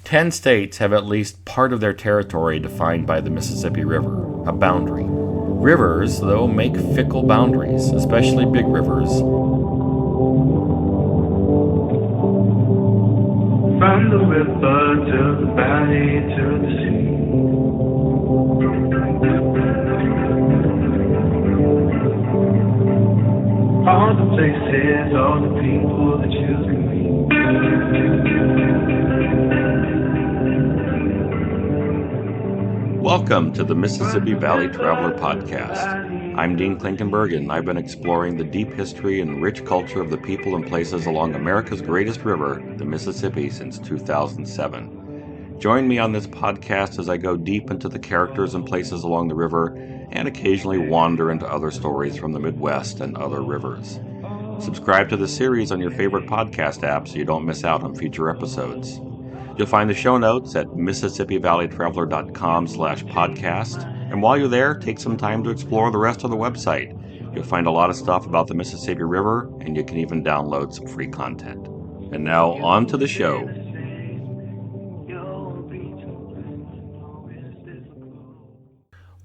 10 states have at least part of their territory defined by the Mississippi River, a boundary. Rivers, though, make fickle boundaries, especially big rivers. From the river to the valley to the sea. All the places, all the people that you can meet. Welcome to the Mississippi Valley Traveler Podcast. I'm Dean Klinkenberg, and I've been exploring the deep history and rich culture of the people and places along America's greatest river, the Mississippi, since 2007. Join me on this podcast as I go deep into the characters and places along the river and occasionally wander into other stories from the Midwest and other rivers. Subscribe to the series on your favorite podcast app so you don't miss out on future episodes. You'll find the show notes at MississippiValleyTraveler.com/podcast. And while you're there, take some time to explore the rest of the website. You'll find a lot of stuff about the Mississippi River, and you can even download some free content. And now, on to the show.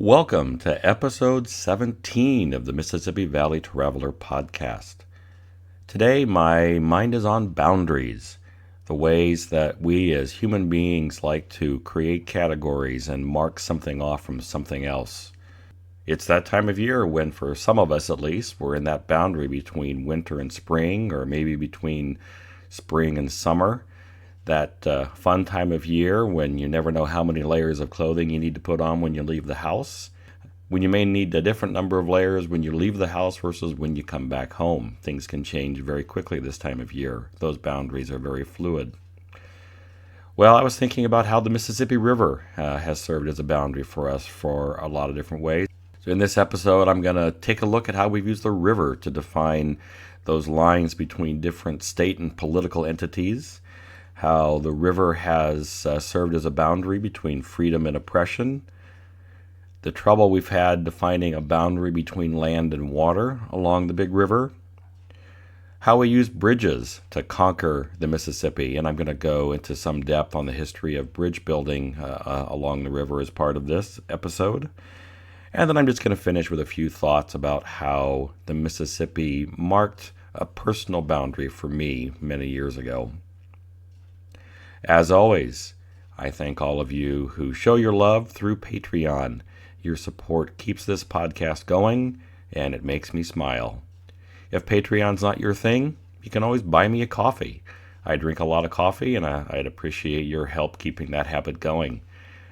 Welcome to episode 17 of the Mississippi Valley Traveler Podcast. Today, my mind is on boundaries. The ways that we as human beings like to create categories and mark something off from something else. It's that time of year when, for some of us at least, we're in that boundary between winter and spring, or maybe between spring and summer. That fun time of year when you never know how many layers of clothing you need to put on when you leave the house. When you may need a different number of layers when you leave the house versus when you come back home. Things can change very quickly this time of year. Those boundaries are very fluid. Well, I was thinking about how the Mississippi River has served as a boundary for us for a lot of different ways. So in this episode, I'm going to take a look at how we've used the river to define those lines between different state and political entities, how the river has served as a boundary between freedom and oppression, the trouble we've had defining a boundary between land and water along the big river, how we use bridges to conquer the Mississippi, and I'm going to go into some depth on the history of bridge building along the river as part of this episode. And then I'm just going to finish with a few thoughts about how the Mississippi marked a personal boundary for me many years ago. As always, I thank all of you who show your love through Patreon. Your support keeps this podcast going, and it makes me smile. If Patreon's not your thing, you can always buy me a coffee. I drink a lot of coffee, and I'd appreciate your help keeping that habit going.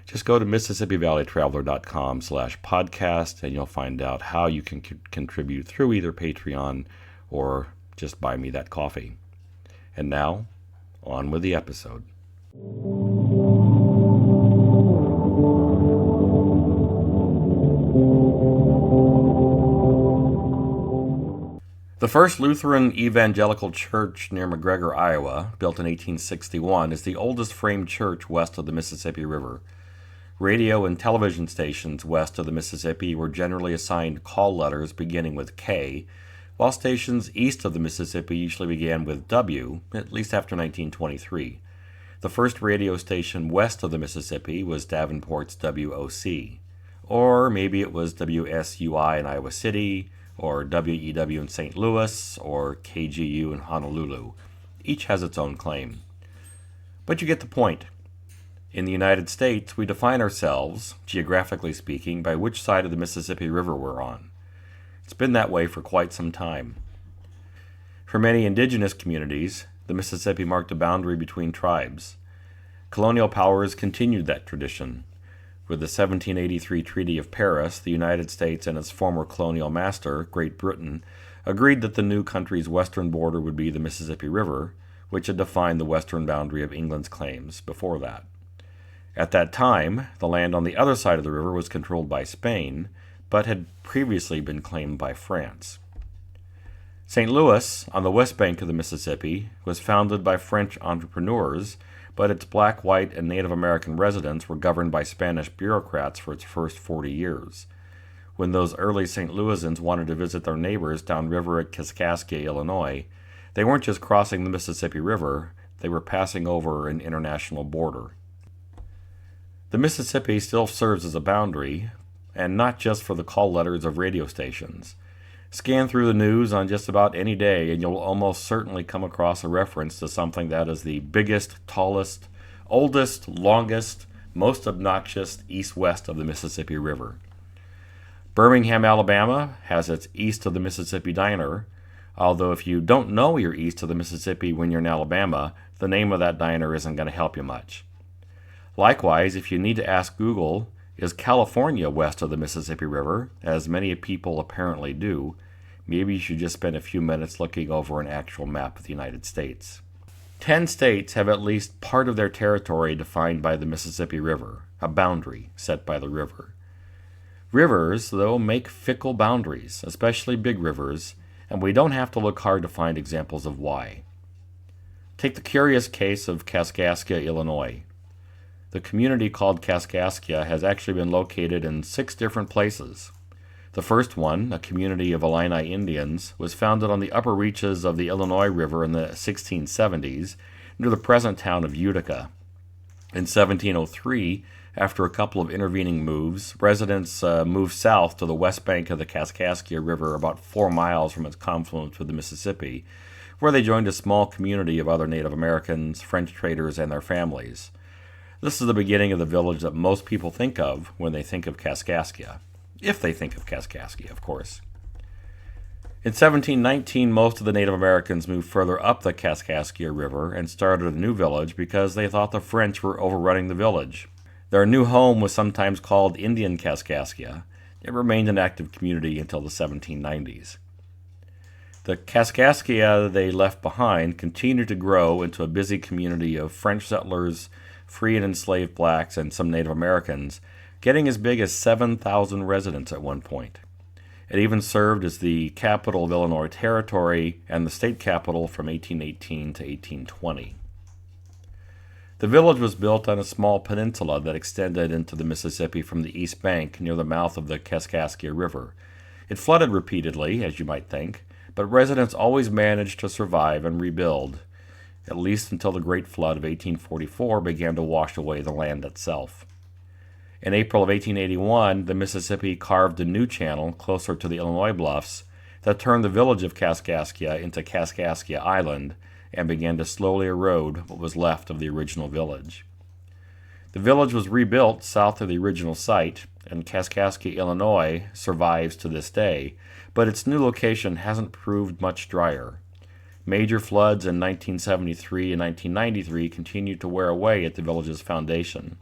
Just go to MississippiValleyTraveler.com/podcast, and you'll find out how you can contribute through either Patreon or just buy me that coffee. And now, on with the episode. The first Lutheran evangelical church near McGregor, Iowa, built in 1861, is the oldest frame church west of the Mississippi River. Radio and television stations west of the Mississippi were generally assigned call letters beginning with K, while stations east of the Mississippi usually began with W, at least after 1923. The first radio station west of the Mississippi was Davenport's WOC, or maybe it was WSUI in Iowa City, or WEW in St. Louis, or KGU in Honolulu. Each has its own claim. But you get the point. In the United States, we define ourselves, geographically speaking, by which side of the Mississippi River we're on. It's been that way for quite some time. For many indigenous communities, the Mississippi marked a boundary between tribes. Colonial powers continued that tradition. With the 1783 Treaty of Paris, the United States and its former colonial master, Great Britain, agreed that the new country's western border would be the Mississippi River, which had defined the western boundary of England's claims before that. At that time, the land on the other side of the river was controlled by Spain, but had previously been claimed by France. St. Louis, on the west bank of the Mississippi, was founded by French entrepreneurs, but its black, white, and Native American residents were governed by Spanish bureaucrats for its first 40 years. When those early St. Louisans wanted to visit their neighbors downriver at Kaskaskia, Illinois, they weren't just crossing the Mississippi River, they were passing over an international border. The Mississippi still serves as a boundary, and not just for the call letters of radio stations. Scan through the news on just about any day, and you'll almost certainly come across a reference to something that is the biggest, tallest, oldest, longest, most obnoxious east-west of the Mississippi River. Birmingham, Alabama has its East of the Mississippi Diner, although if you don't know you're east of the Mississippi when you're in Alabama, the name of that diner isn't going to help you much. Likewise, if you need to ask Google, is California west of the Mississippi River, as many people apparently do, maybe you should just spend a few minutes looking over an actual map of the United States. 10 states have at least part of their territory defined by the Mississippi River, a boundary set by the river. Rivers, though, make fickle boundaries, especially big rivers, and we don't have to look hard to find examples of why. Take the curious case of Kaskaskia, Illinois. The community called Kaskaskia has actually been located in 6 different places. The first one, a community of Illini Indians, was founded on the upper reaches of the Illinois River in the 1670s near the present town of Utica. In 1703, after a couple of intervening moves, residents moved south to the west bank of the Kaskaskia River about 4 miles from its confluence with the Mississippi, where they joined a small community of other Native Americans, French traders, and their families. This is the beginning of the village that most people think of when they think of Kaskaskia. If they think of Kaskaskia, of course. In 1719, most of the Native Americans moved further up the Kaskaskia River and started a new village because they thought the French were overrunning the village. Their new home was sometimes called Indian Kaskaskia. It remained an active community until the 1790s. The Kaskaskia they left behind continued to grow into a busy community of French settlers, free and enslaved blacks, and some Native Americans, getting as big as 7,000 residents at one point. It even served as the capital of Illinois Territory and the state capital from 1818 to 1820. The village was built on a small peninsula that extended into the Mississippi from the east bank near the mouth of the Kaskaskia River. It flooded repeatedly, as you might think, but residents always managed to survive and rebuild, at least until the Great Flood of 1844 began to wash away the land itself. In April of 1881, the Mississippi carved a new channel closer to the Illinois bluffs that turned the village of Kaskaskia into Kaskaskia Island and began to slowly erode what was left of the original village. The village was rebuilt south of the original site, and Kaskaskia, Illinois survives to this day, but its new location hasn't proved much drier. Major floods in 1973 and 1993 continued to wear away at the village's foundation.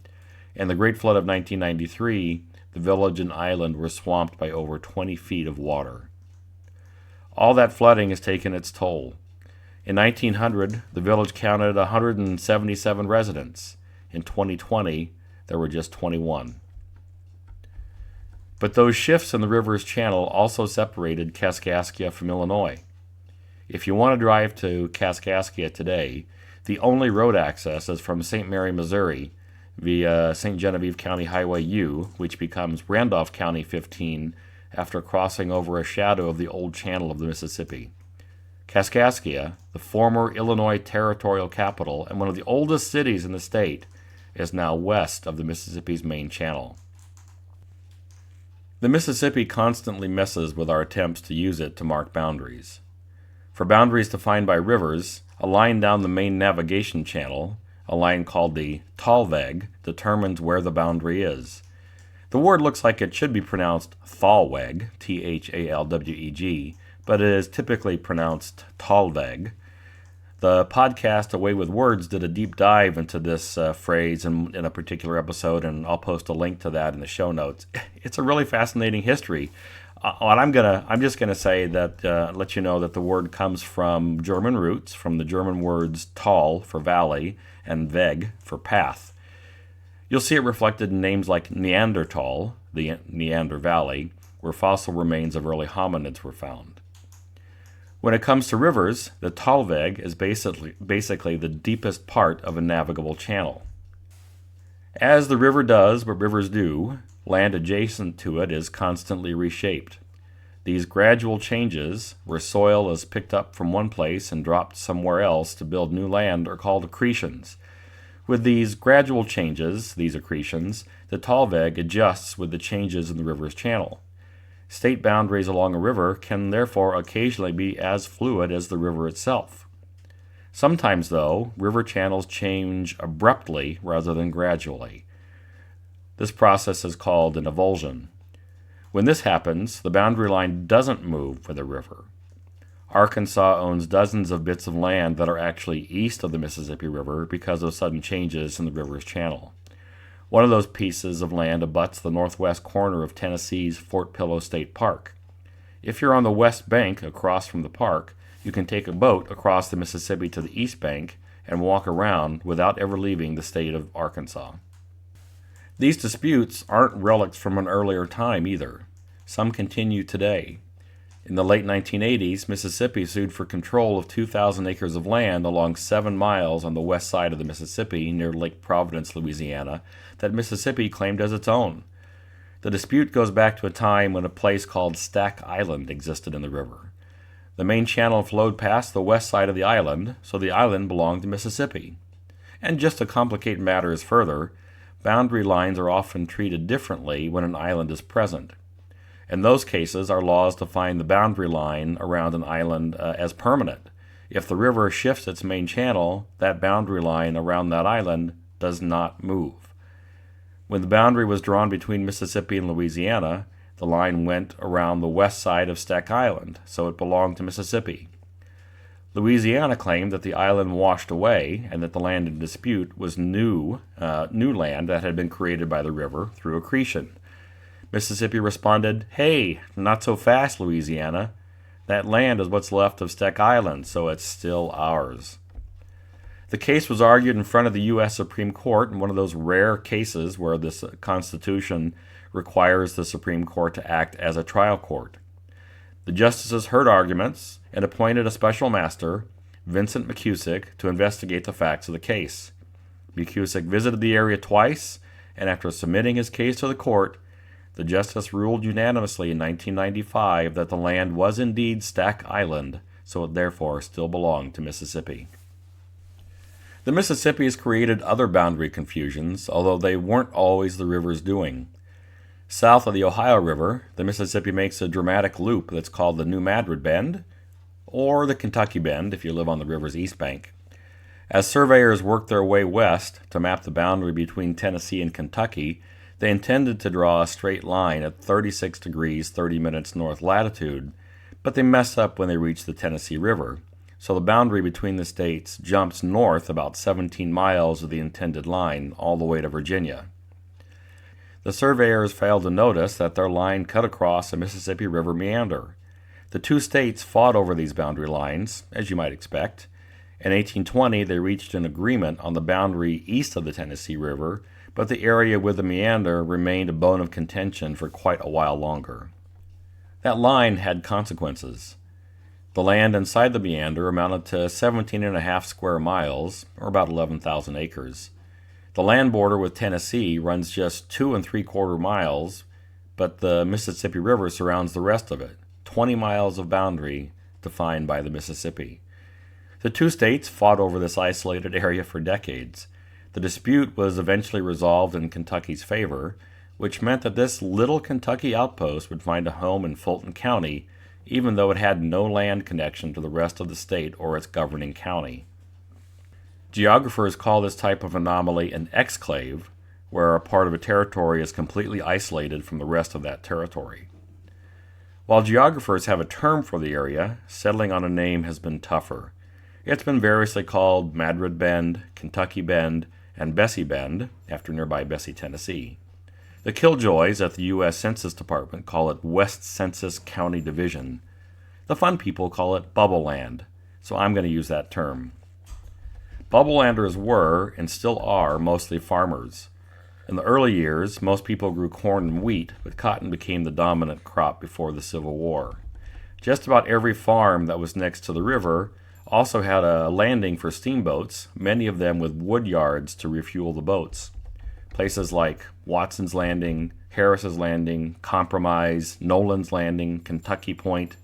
In the Great Flood of 1993, the village and island were swamped by over 20 feet of water. All that flooding has taken its toll. In 1900, the village counted 177 residents. In 2020, there were just 21. But those shifts in the river's channel also separated Kaskaskia from Illinois. If you want to drive to Kaskaskia today, the only road access is from St. Mary, Missouri, via St. Genevieve County Highway U, which becomes Randolph County 15 after crossing over a shadow of the old channel of the Mississippi. Kaskaskia, the former Illinois territorial capital and one of the oldest cities in the state, is now west of the Mississippi's main channel. The Mississippi constantly messes with our attempts to use it to mark boundaries. For boundaries defined by rivers, a line down the main navigation channel, a line called the Talweg, determines where the boundary is. The word looks like it should be pronounced Thalweg, Thalweg, but it is typically pronounced Talweg. The podcast Away with Words did a deep dive into this phrase in a particular episode, and I'll post a link to that in the show notes. It's a really fascinating history. I'm just gonna say that let you know that the word comes from German roots, from the German words Tal for valley and Weg for path. You'll see it reflected in names like Neanderthal, the Neander Valley, where fossil remains of early hominids were found. When it comes to rivers, the Talweg is basically the deepest part of a navigable channel. As the river does what rivers do, land adjacent to it is constantly reshaped. These gradual changes, where soil is picked up from one place and dropped somewhere else to build new land, are called accretions, With these gradual changes, these accretions, the Lobbig adjusts with the changes in the river's channel. State boundaries along a river can therefore occasionally be as fluid as the river itself. Sometimes, though, river channels change abruptly rather than gradually. This process is called an avulsion. When this happens, the boundary line doesn't move with the river. Arkansas owns dozens of bits of land that are actually east of the Mississippi River because of sudden changes in the river's channel. One of those pieces of land abuts the northwest corner of Tennessee's Fort Pillow State Park. If you're on the west bank across from the park, you can take a boat across the Mississippi to the east bank and walk around without ever leaving the state of Arkansas. These disputes aren't relics from an earlier time either. Some continue today. In the late 1980s, Mississippi sued for control of 2,000 acres of land along 7 miles on the west side of the Mississippi near Lake Providence, Louisiana, that Mississippi claimed as its own. The dispute goes back to a time when a place called Stack Island existed in the river. The main channel flowed past the west side of the island, so the island belonged to Mississippi. And just to complicate matters further, boundary lines are often treated differently when an island is present. In those cases, our laws define the boundary line around an island as permanent. If the river shifts its main channel, that boundary line around that island does not move. When the boundary was drawn between Mississippi and Louisiana, the line went around the west side of Stack Island, so it belonged to Mississippi. Louisiana claimed that the island washed away and that the land in dispute was new land that had been created by the river through accretion. Mississippi responded, "Hey, not so fast, Louisiana. That land is what's left of Stack Island, so it's still ours." The case was argued in front of the U.S. Supreme Court in one of those rare cases where this Constitution requires the Supreme Court to act as a trial court. The justices heard arguments and appointed a special master, Vincent McCusick, to investigate the facts of the case. McCusick visited the area twice, and after submitting his case to the court, the justice ruled unanimously in 1995 that the land was indeed Stack Island, so it therefore still belonged to Mississippi. The Mississippi has created other boundary confusions, although they weren't always the river's doing. South of the Ohio River, the Mississippi makes a dramatic loop that's called the New Madrid Bend, or the Kentucky Bend if you live on the river's east bank. As surveyors worked their way west to map the boundary between Tennessee and Kentucky, they intended to draw a straight line at 36 degrees 30 minutes north latitude, but they messed up when they reached the Tennessee River, so the boundary between the states jumps north about 17 miles of the intended line all the way to Virginia. The surveyors failed to notice that their line cut across a Mississippi River meander. The two states fought over these boundary lines, as you might expect. In 1820, they reached an agreement on the boundary east of the Tennessee River, but the area with the meander remained a bone of contention for quite a while longer. That line had consequences. The land inside the meander amounted to 17.5 square miles, or about 11,000 acres. The land border with Tennessee runs just 2 3/4 miles, but the Mississippi River surrounds the rest of it, 20 miles of boundary defined by the Mississippi. The two states fought over this isolated area for decades. The dispute was eventually resolved in Kentucky's favor, which meant that this little Kentucky outpost would find a home in Fulton County, even though it had no land connection to the rest of the state or its governing county. Geographers call this type of anomaly an exclave, where a part of a territory is completely isolated from the rest of that territory. While geographers have a term for the area, settling on a name has been tougher. It's been variously called Madrid Bend, Kentucky Bend, and Bessie Bend, after nearby Bessie, Tennessee. The Killjoys at the U.S. Census Department call it West Census County Division. The fun people call it Bubble Land, so I'm going to use that term. Bubblelanders were, and still are, mostly farmers. In the early years, most people grew corn and wheat, but cotton became the dominant crop before the Civil War. Just about every farm that was next to the river also had a landing for steamboats, many of them with wood yards to refuel the boats. Places like Watson's Landing, Harris's Landing, Compromise, Nolan's Landing, Kentucky Point,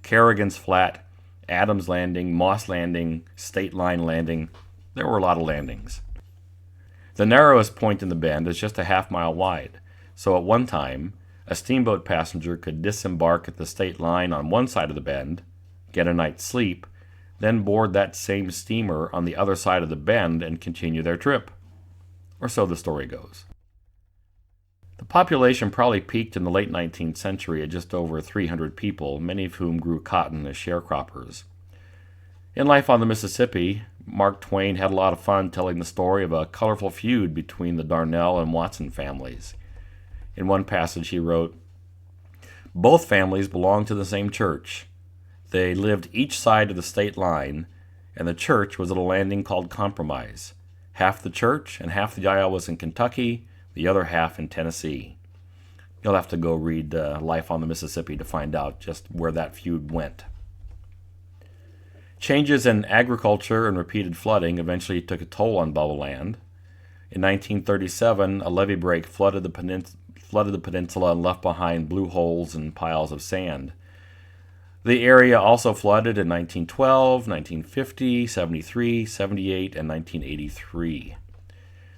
Kerrigan's Flat, Adams Landing, Moss Landing, State Line Landing. There were a lot of landings. The narrowest point in the bend is just a half-mile wide, so at one time, a steamboat passenger could disembark at the state line on one side of the bend, get a night's sleep, then board that same steamer on the other side of the bend and continue their trip. Or so the story goes. The population probably peaked in the late 19th century at just over 300 people, many of whom grew cotton as sharecroppers. In Life on the Mississippi, Mark Twain had a lot of fun telling the story of a colorful feud between the Darnell and Watson families. In one passage he wrote, "Both families belonged to the same church. They lived each side of the state line, and the church was at a landing called Compromise. Half the church and half the aisle was in Kentucky, the other half in Tennessee." You'll have to go read Life on the Mississippi to find out just where that feud went. Changes in agriculture and repeated flooding eventually took a toll on Bubble Land. In 1937, a levee break flooded the peninsula and left behind blue holes and piles of sand. The area also flooded in 1912, 1950, 73, 78, and 1983.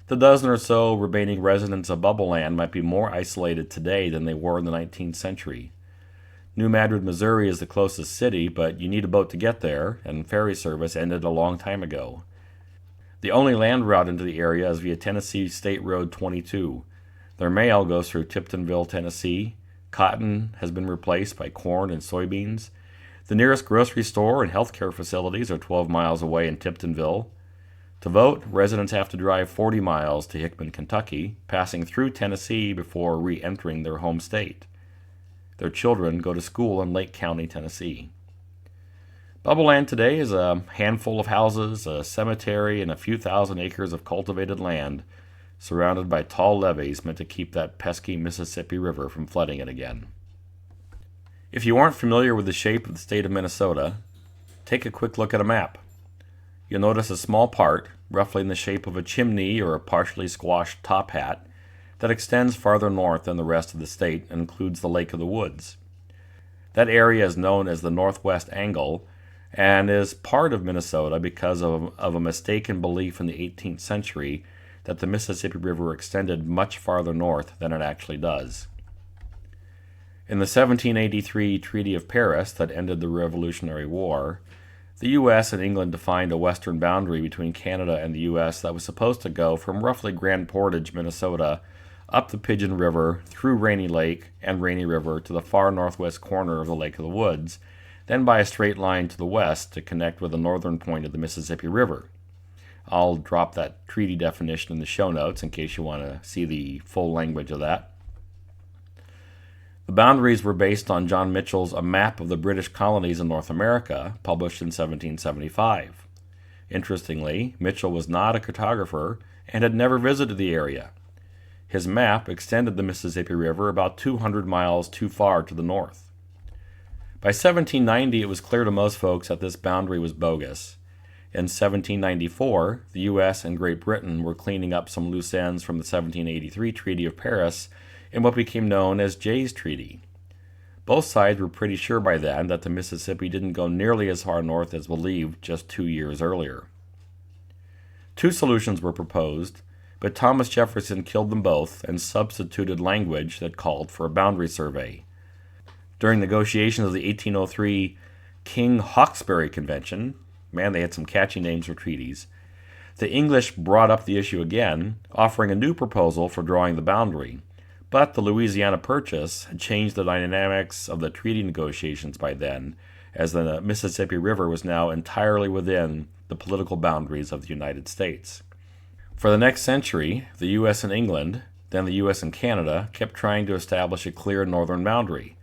The dozen or so remaining residents of Bubble Land might be more isolated today than they were in the 19th century. New Madrid, Missouri is the closest city, but you need a boat to get there, and ferry service ended a long time ago. The only land route into the area is via Tennessee State Road 22. Their mail goes through Tiptonville, Tennessee. Cotton has been replaced by corn and soybeans. The nearest grocery store and healthcare facilities are 12 miles away in Tiptonville. To vote, residents have to drive 40 miles to Hickman, Kentucky, passing through Tennessee before re-entering their home state. Their children go to school in Lake County, Tennessee. Bubble Land today is a handful of houses, a cemetery, and a few thousand acres of cultivated land, surrounded by tall levees meant to keep that pesky Mississippi River from flooding it again. If you aren't familiar with the shape of the state of Minnesota, take a quick look at a map. You'll notice a small part, roughly in the shape of a chimney or a partially squashed top hat, that extends farther north than the rest of the state and includes the Lake of the Woods. That area is known as the Northwest Angle and is part of Minnesota because of a mistaken belief in the 18th century that the Mississippi River extended much farther north than it actually does. In the 1783 Treaty of Paris that ended the Revolutionary War, the U.S. and England defined a western boundary between Canada and the U.S. that was supposed to go from roughly Grand Portage, Minnesota, up the Pigeon River, through Rainy Lake and Rainy River to the far northwest corner of the Lake of the Woods, then by a straight line to the west to connect with the northern point of the Mississippi River. I'll drop that treaty definition in the show notes in case you want to see the full language of that. The boundaries were based on John Mitchell's A Map of the British Colonies in North America, published in 1775. Interestingly, Mitchell was not a cartographer and had never visited the area. His map extended the Mississippi River about 200 miles too far to the north. By 1790, it was clear to most folks that this boundary was bogus. In 1794, the U.S. and Great Britain were cleaning up some loose ends from the 1783 Treaty of Paris in what became known as Jay's Treaty. Both sides were pretty sure by then that the Mississippi didn't go nearly as far north as believed just 2 years earlier. Two solutions were proposed, but Thomas Jefferson killed them both and substituted language that called for a boundary survey. During negotiations of the 1803 King-Hawkesbury Convention, man, they had some catchy names for treaties, the English brought up the issue again, offering a new proposal for drawing the boundary, but the Louisiana Purchase had changed the dynamics of the treaty negotiations by then, as the Mississippi River was now entirely within the political boundaries of the United States. For the next century, the U.S. and England, then the U.S. and Canada, kept trying to establish a clear northern boundary.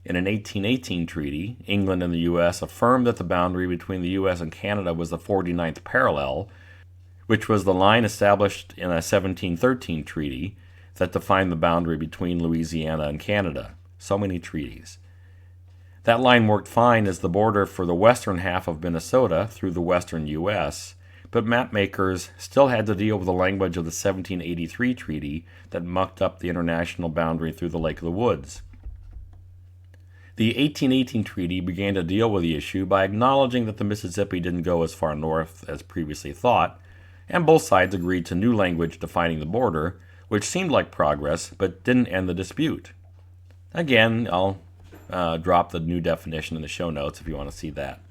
In an 1818 treaty, England and the U.S. affirmed that the boundary between the U.S. and Canada was the 49th parallel, which was the line established in a 1713 treaty that defined the boundary between Louisiana and Canada. So many treaties. That line worked fine as the border for the western half of Minnesota through the western U.S., but mapmakers still had to deal with the language of the 1783 treaty that mucked up the international boundary through the Lake of the Woods. The 1818 treaty began to deal with the issue by acknowledging that the Mississippi didn't go as far north as previously thought, and both sides agreed to new language defining the border, which seemed like progress but didn't end the dispute. Again, I'll drop the new definition in the show notes if you want to see that.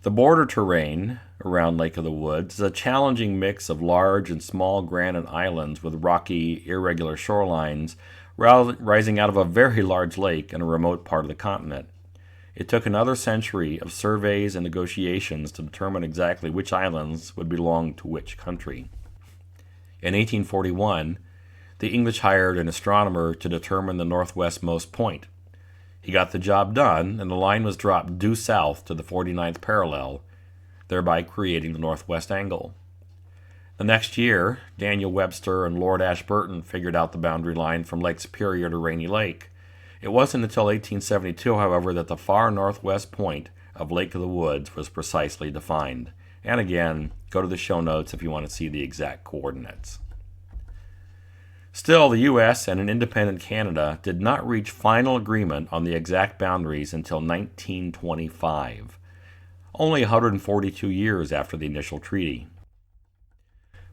The border terrain around Lake of the Woods is a challenging mix of large and small granite islands with rocky, irregular shorelines rising out of a very large lake in a remote part of the continent. It took another century of surveys and negotiations to determine exactly which islands would belong to which country. In 1841, the English hired an astronomer to determine the northwestmost point. He got the job done, and the line was dropped due south to the 49th parallel, thereby creating the northwest angle. The next year, Daniel Webster and Lord Ashburton figured out the boundary line from Lake Superior to Rainy Lake. It wasn't until 1872, however, that the far northwest point of Lake of the Woods was precisely defined. And again, go to the show notes if you want to see the exact coordinates. Still, the U.S. and an independent Canada did not reach final agreement on the exact boundaries until 1925, only 142 years after the initial treaty.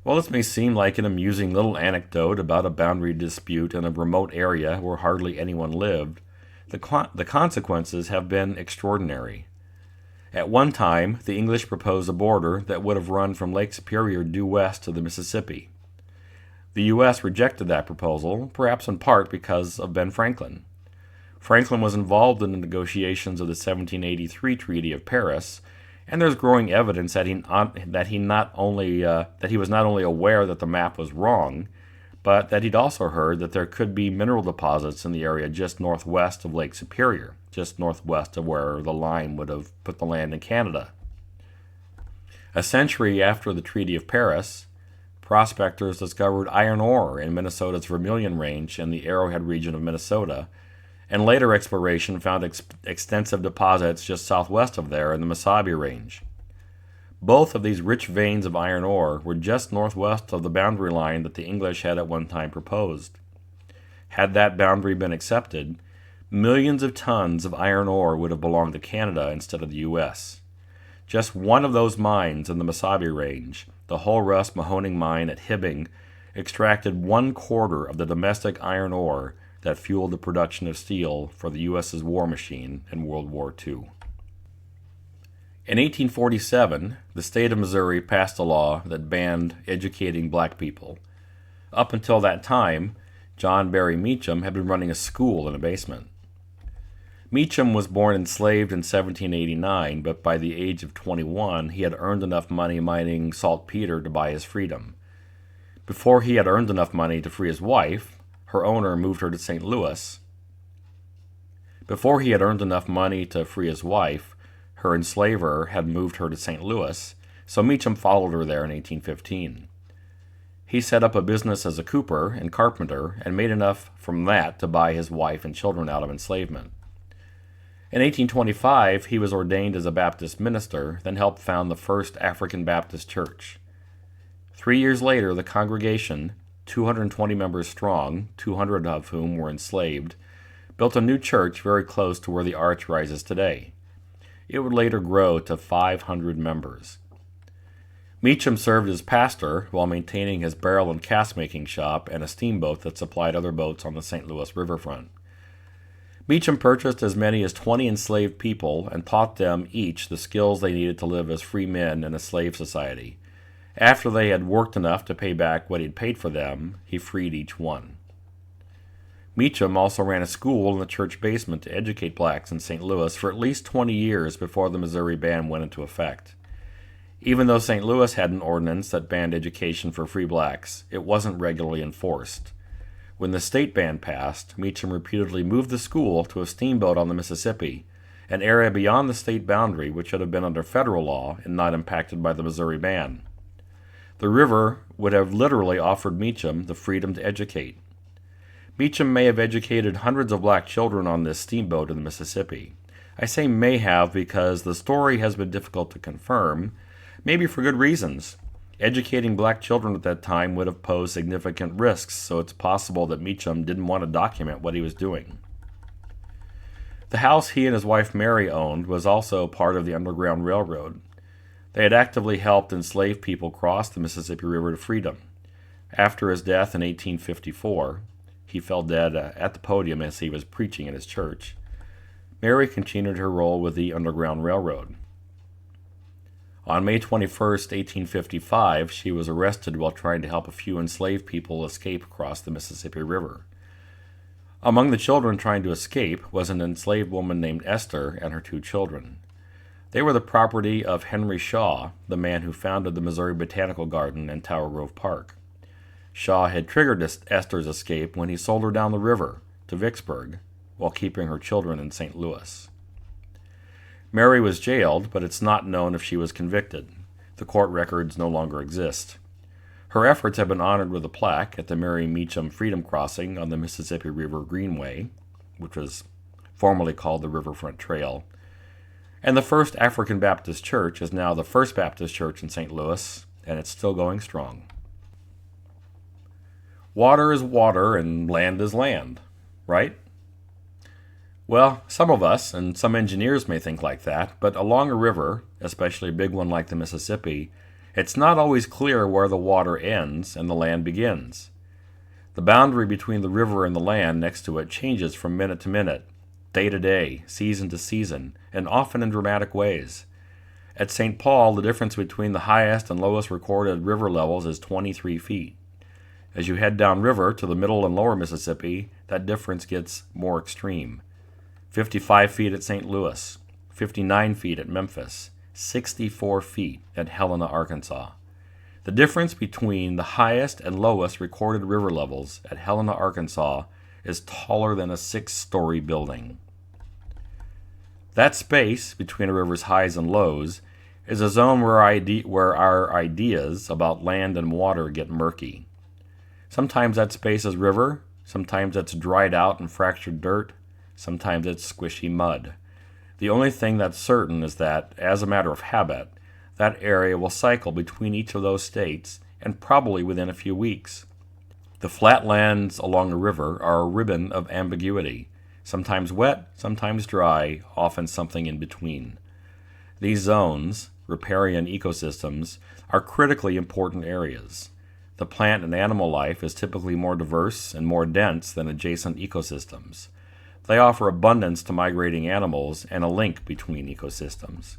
While this may seem like an amusing little anecdote about a boundary dispute in a remote area where hardly anyone lived, the consequences have been extraordinary. At one time, the English proposed a border that would have run from Lake Superior due west to the Mississippi. The U.S. rejected that proposal, perhaps in part because of Ben Franklin. Franklin was involved in the negotiations of the 1783 Treaty of Paris, and there's growing evidence that he was not only aware that the map was wrong, but that he'd also heard that there could be mineral deposits in the area just northwest of Lake Superior, just northwest of where the line would have put the land in Canada. A century after the Treaty of Paris, prospectors discovered iron ore in Minnesota's Vermilion Range in the Arrowhead region of Minnesota, and later exploration found extensive deposits just southwest of there in the Mesabi Range. Both of these rich veins of iron ore were just northwest of the boundary line that the English had at one time proposed. Had that boundary been accepted, millions of tons of iron ore would have belonged to Canada instead of the U.S. Just one of those mines in the Mesabi Range, the Hull Rust Mahoning mine at Hibbing, extracted 1/4 of the domestic iron ore that fueled the production of steel for the U.S.'s war machine in World War II. In 1847, the state of Missouri passed a law that banned educating black people. Up until that time, John Barry Meacham had been running a school in a basement. Meacham was born enslaved in 1789, but by the age of 21, he had earned enough money mining saltpeter to buy his freedom. Before he had earned enough money to free his wife, her owner moved her to St. Louis. Before he had earned enough money to free his wife, her enslaver had moved her to St. Louis, so Meacham followed her there in 1815. He set up a business as a cooper and carpenter and made enough from that to buy his wife and children out of enslavement. In 1825, he was ordained as a Baptist minister, then helped found the first African Baptist church. 3 years later, the congregation, 220 members strong, 200 of whom were enslaved, built a new church very close to where the arch rises today. It would later grow to 500 members. Meacham served as pastor while maintaining his barrel and cask-making shop and a steamboat that supplied other boats on the St. Louis riverfront. Meacham purchased as many as 20 enslaved people and taught them each the skills they needed to live as free men in a slave society. After they had worked enough to pay back what he'd paid for them, he freed each one. Meacham also ran a school in the church basement to educate blacks in St. Louis for at least 20 years before the Missouri ban went into effect. Even though St. Louis had an ordinance that banned education for free blacks, it wasn't regularly enforced. When the state ban passed, Meacham repeatedly moved the school to a steamboat on the Mississippi, an area beyond the state boundary which should have been under federal law and not impacted by the Missouri ban. The river would have literally offered Meacham the freedom to educate. Meacham may have educated hundreds of black children on this steamboat in the Mississippi. I say may have because the story has been difficult to confirm, maybe for good reasons. Educating black children at that time would have posed significant risks, so it's possible that Meacham didn't want to document what he was doing. The house he and his wife Mary owned was also part of the Underground Railroad. They had actively helped enslaved people cross the Mississippi River to freedom. After his death in 1854, he fell dead at the podium as he was preaching in his church. Mary continued her role with the Underground Railroad. On May 21, 1855, she was arrested while trying to help a few enslaved people escape across the Mississippi River. Among the children trying to escape was an enslaved woman named Esther and her 2 children. They were the property of Henry Shaw, the man who founded the Missouri Botanical Garden and Tower Grove Park. Shaw had triggered Esther's escape when he sold her down the river to Vicksburg while keeping her children in St. Louis. Mary was jailed, but it's not known if she was convicted. The court records no longer exist. Her efforts have been honored with a plaque at the Mary Meacham Freedom Crossing on the Mississippi River Greenway, which was formerly called the Riverfront Trail. And the First African Baptist Church is now the First Baptist Church in St. Louis, and it's still going strong. Water is water and land is land, right? Well, some of us and some engineers may think like that, but along a river, especially a big one like the Mississippi, it's not always clear where the water ends and the land begins. The boundary between the river and the land next to it changes from minute to minute, day to day, season to season, and often in dramatic ways. At St. Paul, the difference between the highest and lowest recorded river levels is 23 feet. As you head downriver to the middle and lower Mississippi, that difference gets more extreme. 55 feet at St. Louis, 59 feet at Memphis, 64 feet at Helena, Arkansas. The difference between the highest and lowest recorded river levels at Helena, Arkansas is taller than a 6-story building. That space between a river's highs and lows is a zone where our ideas about land and water get murky. Sometimes that space is river, sometimes it's dried out and fractured dirt, sometimes it's squishy mud. The only thing that's certain is that, as a matter of habit, that area will cycle between each of those states, and probably within a few weeks. The flatlands along a river are a ribbon of ambiguity, sometimes wet, sometimes dry, often something in between. These zones, riparian ecosystems, are critically important areas. The plant and animal life is typically more diverse and more dense than adjacent ecosystems. They offer abundance to migrating animals and a link between ecosystems.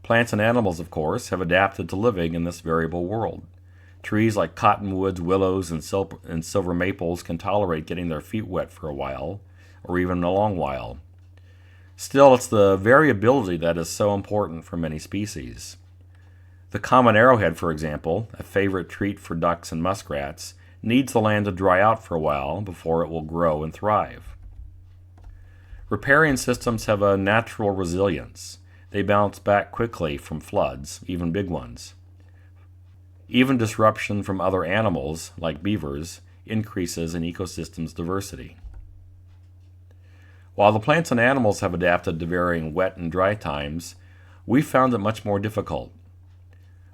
Plants and animals, of course, have adapted to living in this variable world. Trees like cottonwoods, willows, and silver maples can tolerate getting their feet wet for a while, or even a long while. Still, it's the variability that is so important for many species. The common arrowhead, for example, a favorite treat for ducks and muskrats, needs the land to dry out for a while before it will grow and thrive. Riparian systems have a natural resilience. They bounce back quickly from floods, even big ones. Even disruption from other animals, like beavers, increases an ecosystem's diversity. While the plants and animals have adapted to varying wet and dry times, we found it much more difficult.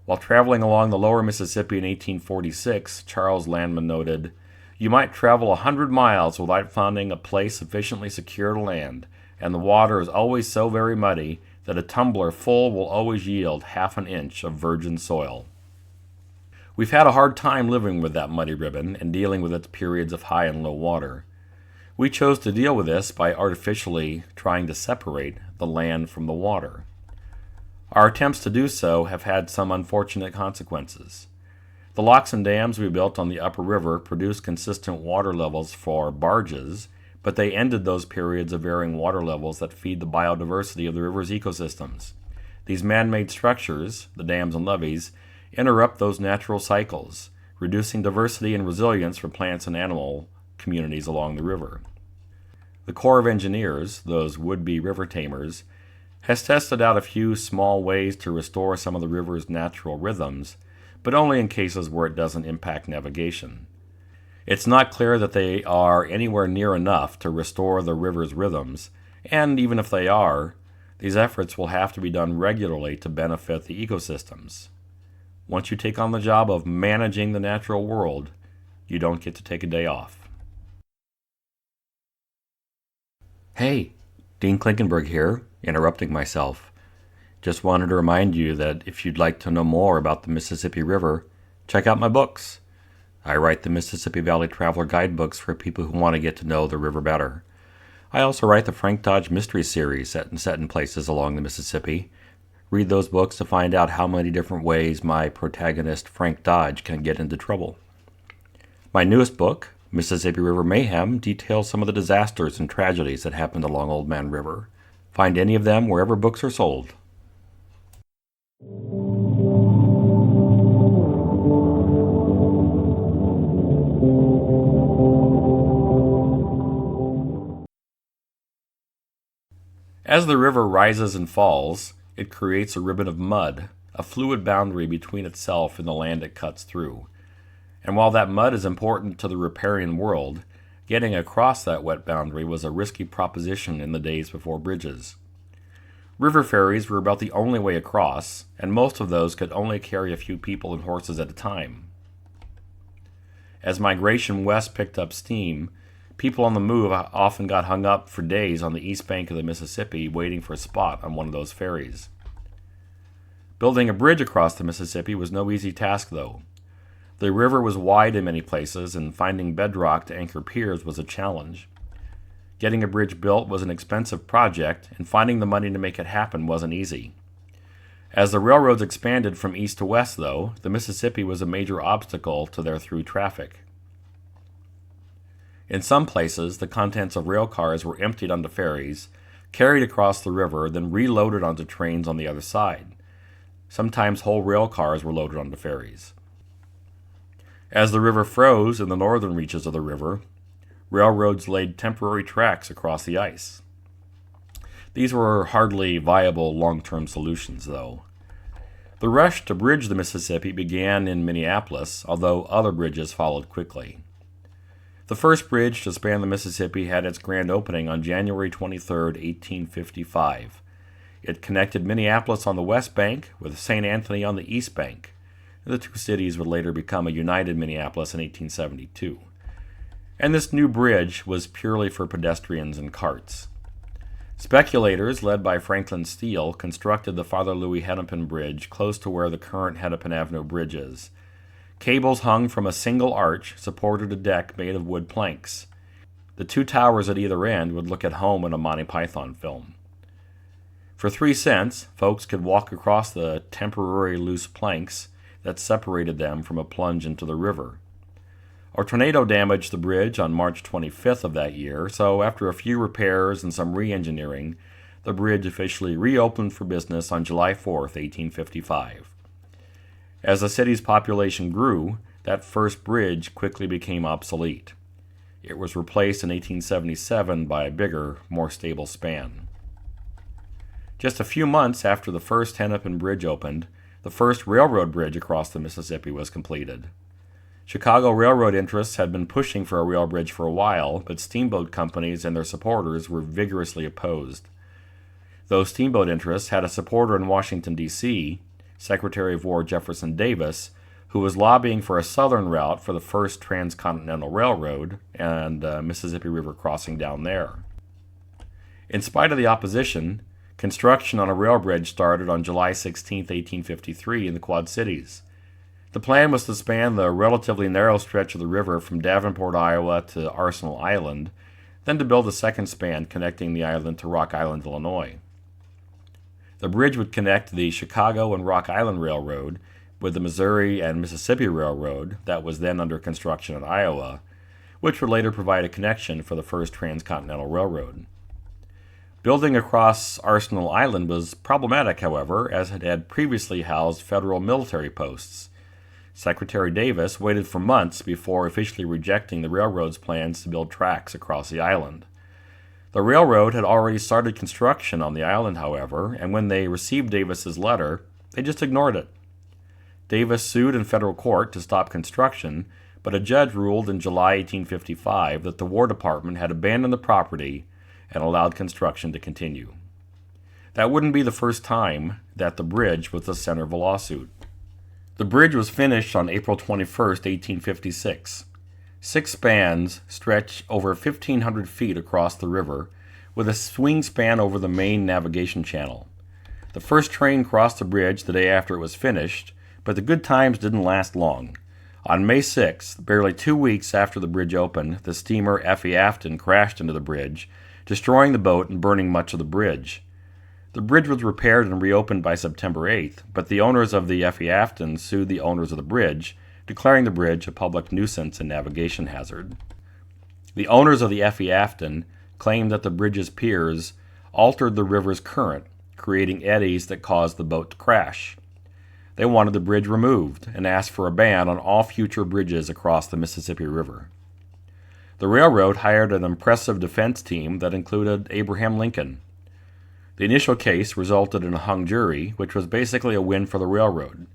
While traveling along the lower Mississippi in 1846, Charles Landman noted, "You might travel 100 miles without finding a place sufficiently secure to land, and the water is always so very muddy that a tumbler full will always yield half an inch of virgin soil." We've had a hard time living with that muddy ribbon and dealing with its periods of high and low water. We chose to deal with this by artificially trying to separate the land from the water. Our attempts to do so have had some unfortunate consequences. The locks and dams we built on the upper river produced consistent water levels for barges, but they ended those periods of varying water levels that feed the biodiversity of the river's ecosystems. These man-made structures, the dams and levees, interrupt those natural cycles, reducing diversity and resilience for plants and animal communities along the river. The Corps of Engineers, those would-be river tamers, has tested out a few small ways to restore some of the river's natural rhythms, but only in cases where it doesn't impact navigation. It's not clear that they are anywhere near enough to restore the river's rhythms, and even if they are, these efforts will have to be done regularly to benefit the ecosystems. Once you take on the job of managing the natural world, you don't get to take a day off. Hey, Dean Klinkenberg here, interrupting myself. Just wanted to remind you that if you'd like to know more about the Mississippi River, check out my books. I write the Mississippi Valley Traveler guidebooks for people who want to get to know the river better. I also write the Frank Dodge Mystery Series set in places along the Mississippi. Read those books to find out how many different ways my protagonist Frank Dodge can get into trouble. My newest book, Mississippi River Mayhem, details some of the disasters and tragedies that happened along Old Man River. Find any of them wherever books are sold. As the river rises and falls, it creates a ribbon of mud, a fluid boundary between itself and the land it cuts through. And while that mud is important to the riparian world, getting across that wet boundary was a risky proposition in the days before bridges. River ferries were about the only way across, and most of those could only carry a few people and horses at a time. As migration west picked up steam, people on the move often got hung up for days on the east bank of the Mississippi waiting for a spot on one of those ferries. Building a bridge across the Mississippi was no easy task, though. The river was wide in many places, and finding bedrock to anchor piers was a challenge. Getting a bridge built was an expensive project, and finding the money to make it happen wasn't easy. As the railroads expanded from east to west, though, the Mississippi was a major obstacle to their through traffic. In some places, the contents of rail cars were emptied onto ferries, carried across the river, then reloaded onto trains on the other side. Sometimes whole rail cars were loaded onto ferries. As the river froze in the northern reaches of the river, railroads laid temporary tracks across the ice. These were hardly viable long-term solutions, though. The rush to bridge the Mississippi began in Minneapolis, although other bridges followed quickly. The first bridge to span the Mississippi had its grand opening on January 23, 1855. It connected Minneapolis on the west bank with St. Anthony on the east bank. The two cities would later become a united Minneapolis in 1872. And this new bridge was purely for pedestrians and carts. Speculators, led by Franklin Steele, constructed the Father Louis Hennepin Bridge close to where the current Hennepin Avenue Bridge is. Cables hung from a single arch supported a deck made of wood planks. The two towers at either end would look at home in a Monty Python film. For 3 cents, folks could walk across the temporary loose planks that separated them from a plunge into the river. A tornado damaged the bridge on March 25th of that year, so after a few repairs and some re-engineering, the bridge officially reopened for business on July 4th, 1855. As the city's population grew, that first bridge quickly became obsolete. It was replaced in 1877 by a bigger, more stable span. Just a few months after the first Hennepin Bridge opened, the first railroad bridge across the Mississippi was completed. Chicago railroad interests had been pushing for a rail bridge for a while, but steamboat companies and their supporters were vigorously opposed. Those steamboat interests had a supporter in Washington, D.C., Secretary of War Jefferson Davis, who was lobbying for a southern route for the first transcontinental railroad and Mississippi River crossing down there. In spite of the opposition, construction on a rail bridge started on July 16, 1853 in the Quad Cities. The plan was to span the relatively narrow stretch of the river from Davenport, Iowa to Arsenal Island, then to build a second span connecting the island to Rock Island, Illinois. The bridge would connect the Chicago and Rock Island Railroad with the Missouri and Mississippi Railroad that was then under construction in Iowa, which would later provide a connection for the first transcontinental railroad. Building across Arsenal Island was problematic, however, as it had previously housed federal military posts. Secretary Davis waited for months before officially rejecting the railroad's plans to build tracks across the island. The railroad had already started construction on the island, however, and when they received Davis's letter, they just ignored it. Davis sued in federal court to stop construction, but a judge ruled in July 1855 that the War Department had abandoned the property and allowed construction to continue. That wouldn't be the first time that the bridge was the center of a lawsuit. The bridge was finished on April 21, 1856. 6 spans stretch over 1,500 feet across the river, with a swing span over the main navigation channel. The The first train crossed the bridge the day after it was finished, but the good times didn't last long. On May 6th, barely 2 weeks after the bridge opened, the steamer Effie Afton crashed into the bridge, destroying the boat and burning much of the bridge. The bridge was repaired and reopened by September 8th, but the owners of the Effie Afton sued the owners of the bridge, declaring the bridge a public nuisance and navigation hazard. The owners of the Effie Afton claimed that the bridge's piers altered the river's current, creating eddies that caused the boat to crash. They wanted the bridge removed and asked for a ban on all future bridges across the Mississippi River. The railroad hired an impressive defense team that included Abraham Lincoln. The initial case resulted in a hung jury, which was basically a win for the railroad.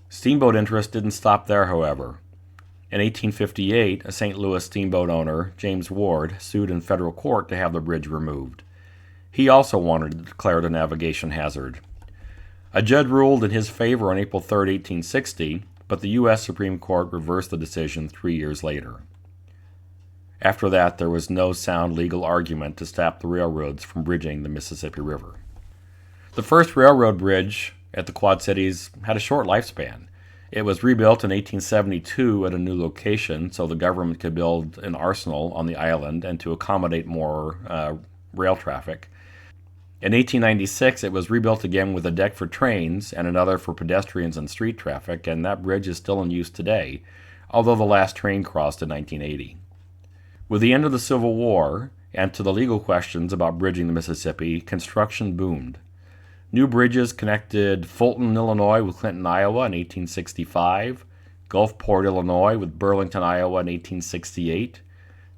Steamboat interest didn't stop there, however. In 1858, a St. Louis steamboat owner, James Ward, sued in federal court to have the bridge removed. He also wanted to declare it a navigation hazard. A judge ruled in his favor on April 3, 1860, but the U.S. Supreme Court reversed the decision 3 years later. After that, there was no sound legal argument to stop the railroads from bridging the Mississippi River. The first railroad bridge at the Quad Cities had a short lifespan. It was rebuilt in 1872 at a new location so the government could build an arsenal on the island and to accommodate more rail traffic. In 1896, it was rebuilt again with a deck for trains and another for pedestrians and street traffic, and that bridge is still in use today, although the last train crossed in 1980. With the end of the Civil War, and to the legal questions about bridging the Mississippi, construction boomed. New bridges connected Fulton, Illinois with Clinton, Iowa in 1865, Gulfport, Illinois with Burlington, Iowa in 1868,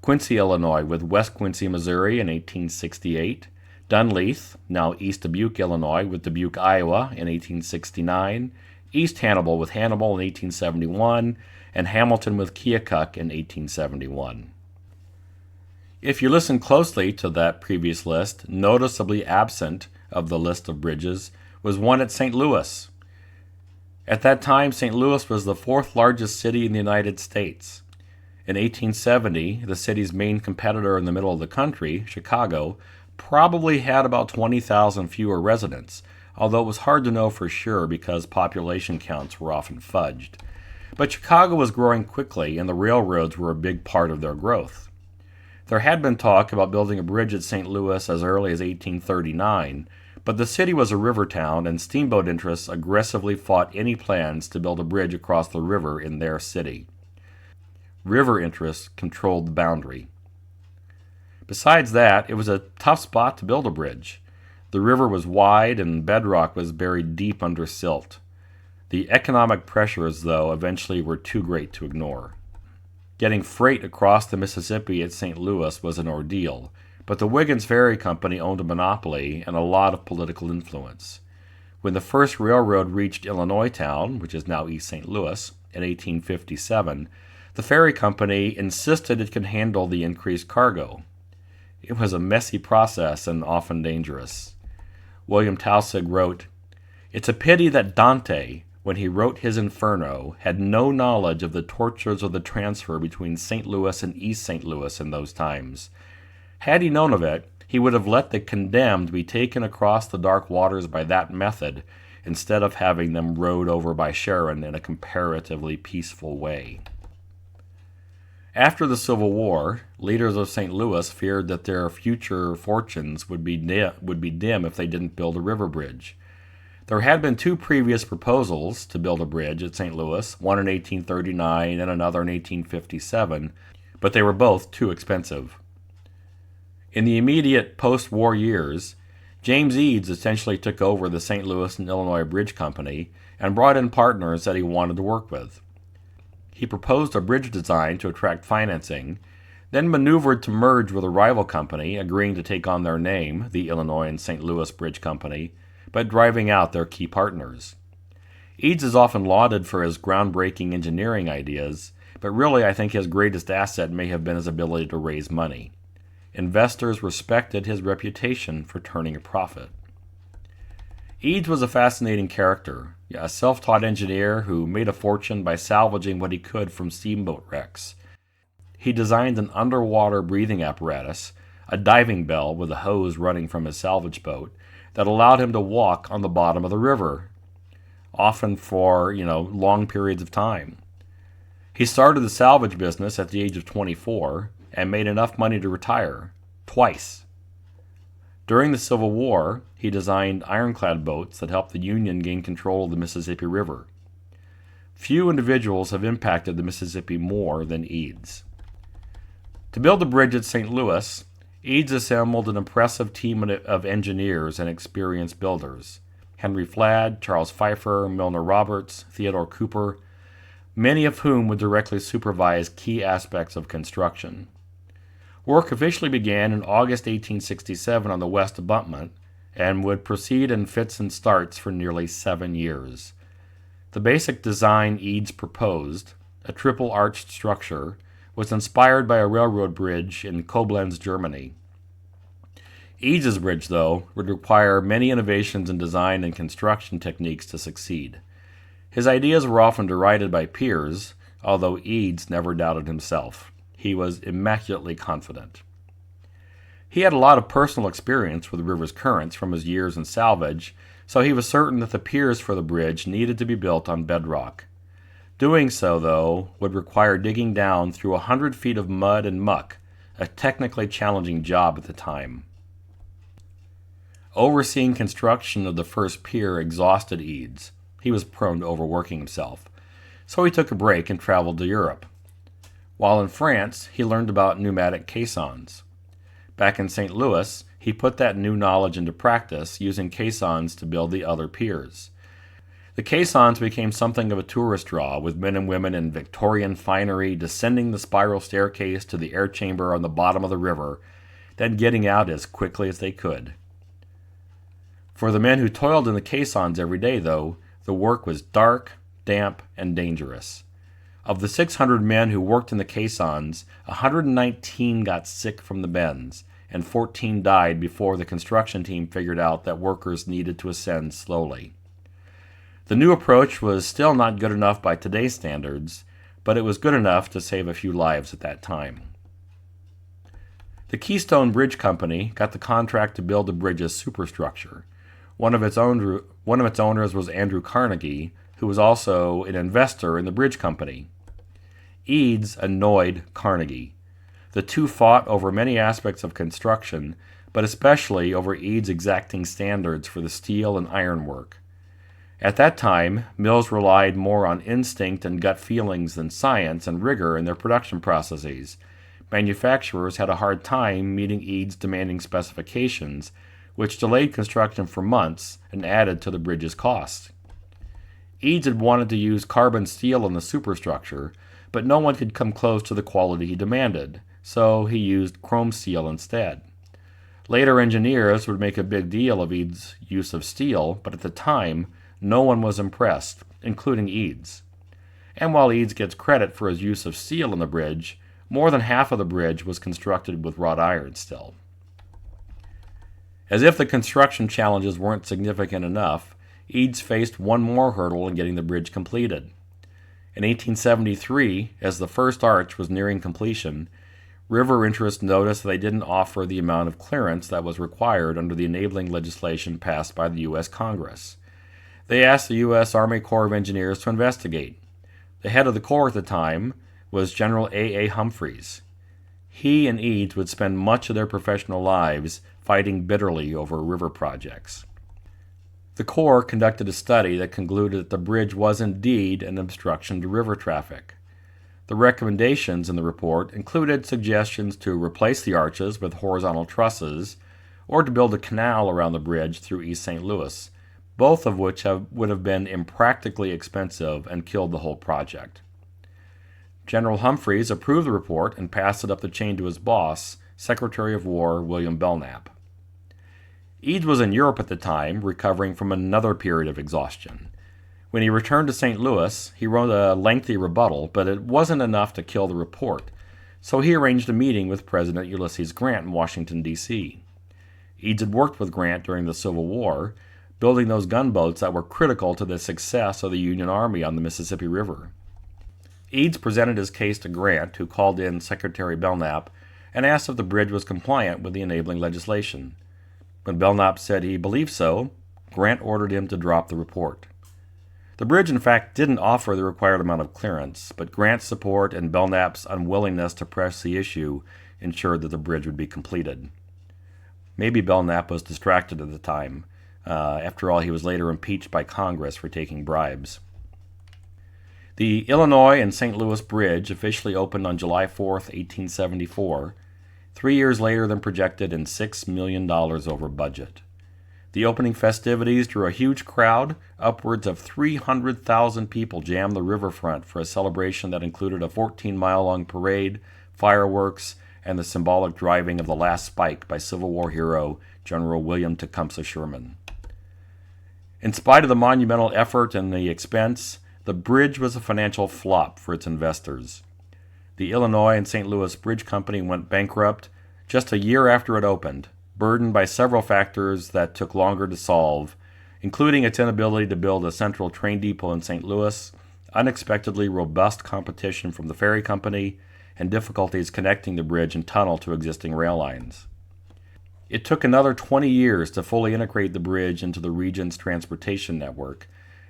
Quincy, Illinois with West Quincy, Missouri in 1868, Dunleith, now East Dubuque, Illinois, with Dubuque, Iowa in 1869, East Hannibal with Hannibal in 1871, and Hamilton with Keokuk in 1871. If you listen closely to that previous list, noticeably absent of the list of bridges was one at St. Louis. At that time, St. Louis was the fourth largest city in the United States. In 1870, the city's main competitor in the middle of the country, Chicago, probably had about 20,000 fewer residents, although it was hard to know for sure because population counts were often fudged. But Chicago was growing quickly, and the railroads were a big part of their growth. There had been talk about building a bridge at St. Louis as early as 1839, but the city was a river town, and steamboat interests aggressively fought any plans to build a bridge across the river in their city. River interests controlled the boundary. Besides that, it was a tough spot to build a bridge. The river was wide and bedrock was buried deep under silt. The economic pressures, though, eventually were too great to ignore. Getting freight across the Mississippi at St. Louis was an ordeal, but the Wiggins Ferry Company owned a monopoly and a lot of political influence. When the first railroad reached Illinois Town, which is now East St. Louis, in 1857, the ferry company insisted it could handle the increased cargo. It was a messy process and often dangerous. William Taussig wrote, "It's a pity that Dante, when he wrote his Inferno, had no knowledge of the tortures of the transfer between St. Louis and East St. Louis in those times. Had he known of it, he would have let the condemned be taken across the dark waters by that method, instead of having them rowed over by Sharon in a comparatively peaceful way." After the Civil War, leaders of St. Louis feared that their future fortunes would be dim if they didn't build a river bridge. There had been two previous proposals to build a bridge at St. Louis, one in 1839 and another in 1857, but they were both too expensive. In the immediate post-war years, James Eads essentially took over the St. Louis and Illinois Bridge Company and brought in partners that he wanted to work with. He proposed a bridge design to attract financing, then maneuvered to merge with a rival company, agreeing to take on their name, the Illinois and St. Louis Bridge Company, but driving out their key partners. Eads is often lauded for his groundbreaking engineering ideas, but really I think his greatest asset may have been his ability to raise money. Investors respected his reputation for turning a profit. Eads was a fascinating character, a self-taught engineer who made a fortune by salvaging what he could from steamboat wrecks. He designed an underwater breathing apparatus, a diving bell with a hose running from his salvage boat, that allowed him to walk on the bottom of the river, often for, long periods of time. He started the salvage business at the age of 24 and made enough money to retire twice. During the Civil War, he designed ironclad boats that helped the Union gain control of the Mississippi River. Few individuals have impacted the Mississippi more than Eads. To build the bridge at St. Louis, Eads assembled an impressive team of engineers and experienced builders. Henry Flagg, Charles Pfeiffer, Milner Roberts, Theodore Cooper, many of whom would directly supervise key aspects of construction. Work officially began in August 1867 on the west abutment and would proceed in fits and starts for nearly 7 years. The basic design Eads proposed, a triple-arched structure, was inspired by a railroad bridge in Koblenz, Germany. Eads' bridge, though, would require many innovations in design and construction techniques to succeed. His ideas were often derided by peers, although Eads never doubted himself. He was immaculately confident. He had a lot of personal experience with the river's currents from his years in salvage, so he was certain that the piers for the bridge needed to be built on bedrock. Doing so, though, would require digging down through 100 feet of mud and muck, a technically challenging job at the time. Overseeing construction of the first pier exhausted Eads. He was prone to overworking himself, so he took a break and traveled to Europe. While in France, he learned about pneumatic caissons. Back in St. Louis, he put that new knowledge into practice using caissons to build the other piers. The caissons became something of a tourist draw, with men and women in Victorian finery descending the spiral staircase to the air chamber on the bottom of the river, then getting out as quickly as they could. For the men who toiled in the caissons every day, though, the work was dark, damp, and dangerous. Of the 600 men who worked in the caissons, 119 got sick from the bends, and 14 died before the construction team figured out that workers needed to ascend slowly. The new approach was still not good enough by today's standards, but it was good enough to save a few lives at that time. The Keystone Bridge Company got the contract to build the bridge's superstructure. One of its owners was Andrew Carnegie, who was also an investor in the bridge company. Eads annoyed Carnegie. The two fought over many aspects of construction, but especially over Eads' exacting standards for the steel and iron work. At that time, mills relied more on instinct and gut feelings than science and rigor in their production processes. Manufacturers had a hard time meeting Eads' demanding specifications, which delayed construction for months and added to the bridge's cost. Eads had wanted to use carbon steel in the superstructure, but no one could come close to the quality he demanded, so he used chrome steel instead. Later engineers would make a big deal of Eads' use of steel, but at the time, no one was impressed, including Eads. And while Eads gets credit for his use of steel in the bridge, more than half of the bridge was constructed with wrought iron still. As if the construction challenges weren't significant enough, Eads faced one more hurdle in getting the bridge completed. In 1873, as the first arch was nearing completion, river interests noticed that they didn't offer the amount of clearance that was required under the enabling legislation passed by the U.S. Congress. They asked the U.S. Army Corps of Engineers to investigate. The head of the Corps at the time was General A. Humphreys. He and Eads would spend much of their professional lives fighting bitterly over river projects. The Corps conducted a study that concluded that the bridge was indeed an obstruction to river traffic. The recommendations in the report included suggestions to replace the arches with horizontal trusses or to build a canal around the bridge through East St. Louis, both of which would have been impractically expensive and killed the whole project. General Humphreys approved the report and passed it up the chain to his boss, Secretary of War William Belknap. Eads was in Europe at the time, recovering from another period of exhaustion. When he returned to St. Louis, he wrote a lengthy rebuttal, but it wasn't enough to kill the report, so he arranged a meeting with President Ulysses Grant in Washington, D.C. Eads had worked with Grant during the Civil War, building those gunboats that were critical to the success of the Union Army on the Mississippi River. Eads presented his case to Grant, who called in Secretary Belknap, and asked if the bridge was compliant with the enabling legislation. When Belknap said he believed so, Grant ordered him to drop the report. The bridge, in fact, didn't offer the required amount of clearance, but Grant's support and Belknap's unwillingness to press the issue ensured that the bridge would be completed. Maybe Belknap was distracted at the time. After all, he was later impeached by Congress for taking bribes. The Illinois and St. Louis Bridge officially opened on July 4, 1874, 3 years later than projected and $6 million over budget. The opening festivities drew a huge crowd. Upwards of 300,000 people jammed the riverfront for a celebration that included a 14-mile-long parade, fireworks, and the symbolic driving of the last spike by Civil War hero General William Tecumseh Sherman. In spite of the monumental effort and the expense, the bridge was a financial flop for its investors. The Illinois and St. Louis Bridge Company went bankrupt just a year after it opened, burdened by several factors that took longer to solve, including its inability to build a central train depot in St. Louis, unexpectedly robust competition from the ferry company, and difficulties connecting the bridge and tunnel to existing rail lines. It took another 20 years to fully integrate the bridge into the region's transportation network,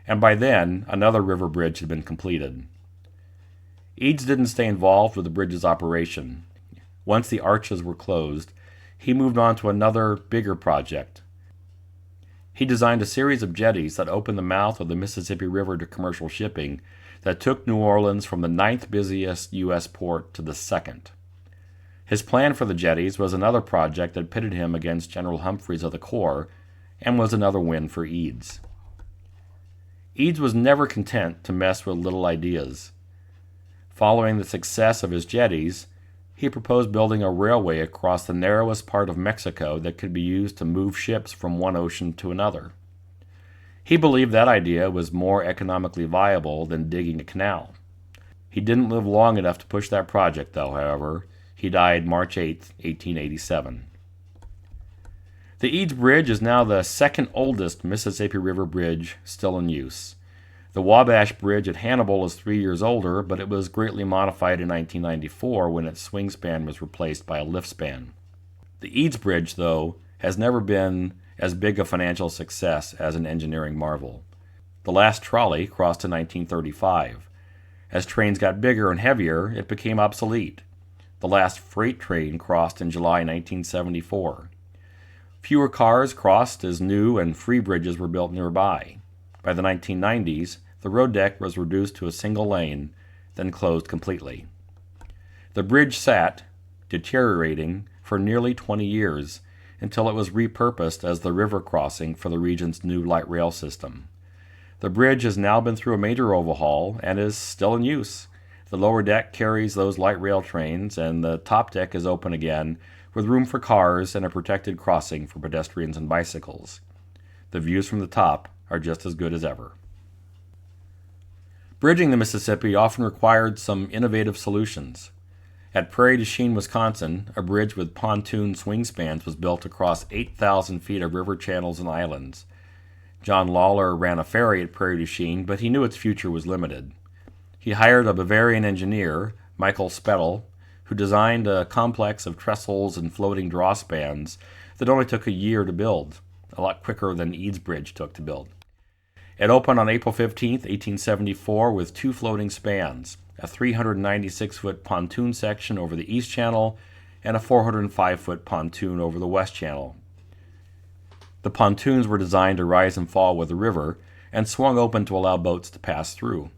and by then, another river bridge had been completed. Eads didn't stay involved with the bridge's operation. Once the arches were closed, he moved on to another, bigger project. He designed a series of jetties that opened the mouth of the Mississippi River to commercial shipping that took New Orleans from the 9th busiest U.S. port to the 2nd. His plan for the jetties was another project that pitted him against General Humphreys of the Corps and was another win for Eads. Eads was never content to mess with little ideas. Following the success of his jetties, he proposed building a railway across the narrowest part of Mexico that could be used to move ships from one ocean to another. He believed that idea was more economically viable than digging a canal. He didn't live long enough to push that project, though, however. He died March 8, 1887. The Eads Bridge is now the second oldest Mississippi River bridge still in use. The Wabash Bridge at Hannibal is 3 years older, but it was greatly modified in 1994 when its swing span was replaced by a lift span. The Eads Bridge, though, has never been as big a financial success as an engineering marvel. The last trolley crossed in 1935. As trains got bigger and heavier, it became obsolete. The last freight train crossed in July 1974. Fewer cars crossed as new and free bridges were built nearby. By the 1990s, the road deck was reduced to a single lane, then closed completely. The bridge sat, deteriorating, for nearly 20 years, until it was repurposed as the river crossing for the region's new light rail system. The bridge has now been through a major overhaul and is still in use. The lower deck carries those light rail trains, and the top deck is open again, with room for cars and a protected crossing for pedestrians and bicycles. The views from the top are just as good as ever. Bridging the Mississippi often required some innovative solutions. At Prairie du Chien, Wisconsin, a bridge with pontoon swing spans was built across 8,000 feet of river channels and islands. John Lawler ran a ferry at Prairie du Chien, but he knew its future was limited. He hired a Bavarian engineer, Michael Spettel, who designed a complex of trestles and floating draw spans that only took a year to build, a lot quicker than Eads Bridge took to build. It opened on April 15, 1874, with 2 floating spans, a 396-foot pontoon section over the East Channel and a 405-foot pontoon over the West Channel. The pontoons were designed to rise and fall with the river and swung open to allow boats to pass through.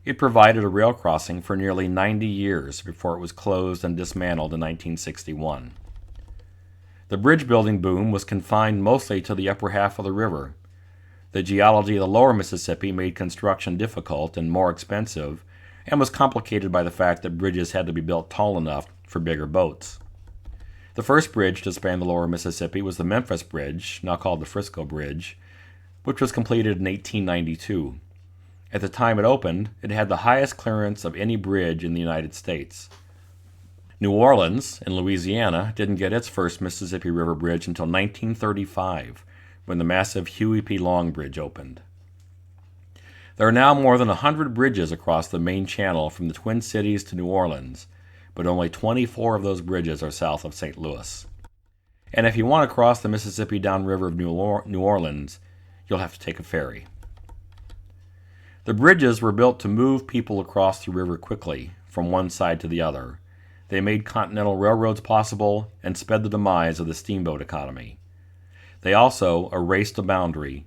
It provided a rail crossing for nearly 90 years before it was closed and dismantled in 1961. The bridge building boom was confined mostly to the upper half of the river. The geology of the lower Mississippi made construction difficult and more expensive, and was complicated by the fact that bridges had to be built tall enough for bigger boats. The first bridge to span the lower Mississippi was the Memphis Bridge, now called the Frisco Bridge, which was completed in 1892. At the time it opened, it had the highest clearance of any bridge in the United States. New Orleans, in Louisiana, didn't get its first Mississippi River Bridge until 1935, when the massive Huey P. Long Bridge opened. There are now more than 100 bridges across the main channel from the Twin Cities to New Orleans, but only 24 of those bridges are south of St. Louis. And if you want to cross the Mississippi downriver of New Orleans, you'll have to take a ferry. The bridges were built to move people across the river quickly from one side to the other. They made continental railroads possible and sped the demise of the steamboat economy. They also erased a boundary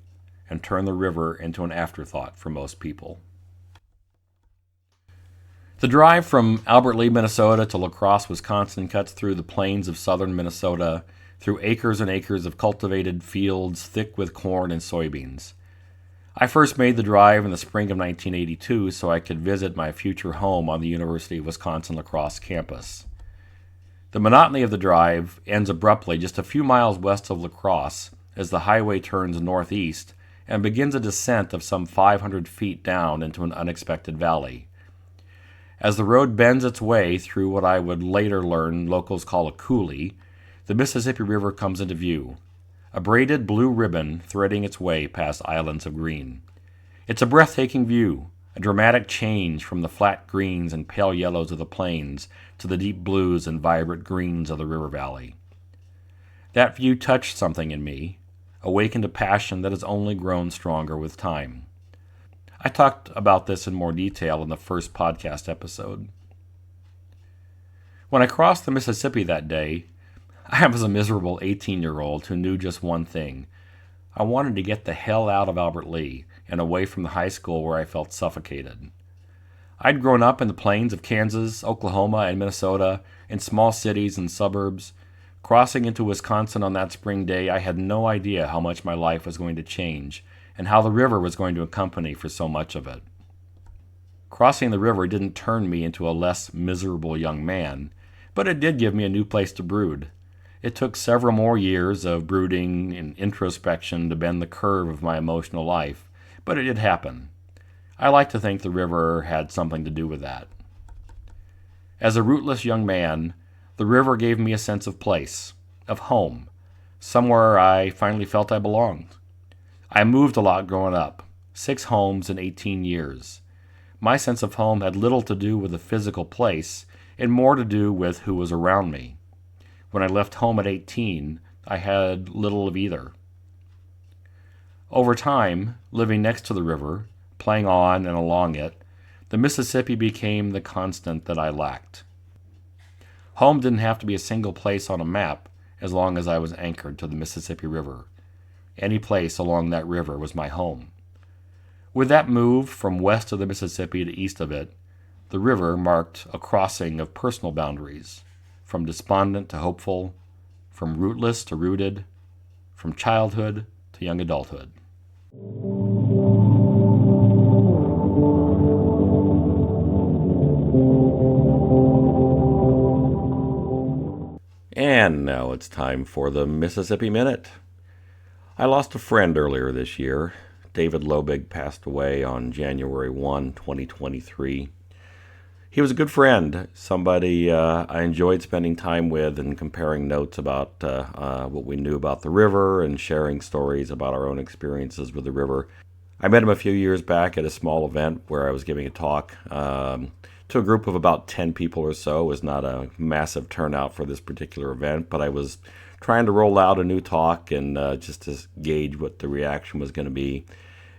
and turned the river into an afterthought for most people. The drive from Albert Lea, Minnesota to La Crosse, Wisconsin cuts through the plains of southern Minnesota, through acres and acres of cultivated fields thick with corn and soybeans. I first made the drive in the spring of 1982 so I could visit my future home on the University of Wisconsin-La Crosse campus. The monotony of the drive ends abruptly just a few miles west of La Crosse as the highway turns northeast and begins a descent of some 500 feet down into an unexpected valley. As the road bends its way through what I would later learn locals call a coulee, the Mississippi River comes into view, a braided blue ribbon threading its way past islands of green. It's a breathtaking view, a dramatic change from the flat greens and pale yellows of the plains to the deep blues and vibrant greens of the river valley. That view touched something in me, awakened a passion that has only grown stronger with time. I talked about this in more detail in the first podcast episode. When I crossed the Mississippi that day, I was a miserable 18-year-old who knew just one thing. I wanted to get the hell out of Albert Lea and away from the high school where I felt suffocated. I'd grown up in the plains of Kansas, Oklahoma, and Minnesota, in small cities and suburbs. Crossing into Wisconsin on that spring day, I had no idea how much my life was going to change and how the river was going to accompany for so much of it. Crossing the river didn't turn me into a less miserable young man, but it did give me a new place to brood. It took several more years of brooding and introspection to bend the curve of my emotional life, but it did happen. I like to think the river had something to do with that. As a rootless young man, the river gave me a sense of place, of home, somewhere I finally felt I belonged. I moved a lot growing up, 6 homes in 18 years. My sense of home had little to do with the physical place and more to do with who was around me. When I left home at 18, I had little of either. Over time, living next to the river, playing on and along it, the Mississippi became the constant that I lacked. Home didn't have to be a single place on a map as long as I was anchored to the Mississippi River. Any place along that river was my home. With that move from west of the Mississippi to east of it, the river marked a crossing of personal boundaries, from despondent to hopeful, from rootless to rooted, from childhood to young adulthood. And now it's time for the Mississippi Minute. I lost a friend earlier this year. David Lobbig passed away on January 1, 2023. He was a good friend, somebody I enjoyed spending time with and comparing notes about what we knew about the river and sharing stories about our own experiences with the river. I met him a few years back at a small event where I was giving a talk to a group of about 10 people or so. It was not a massive turnout for this particular event, but I was trying to roll out a new talk and just to gauge what the reaction was going to be.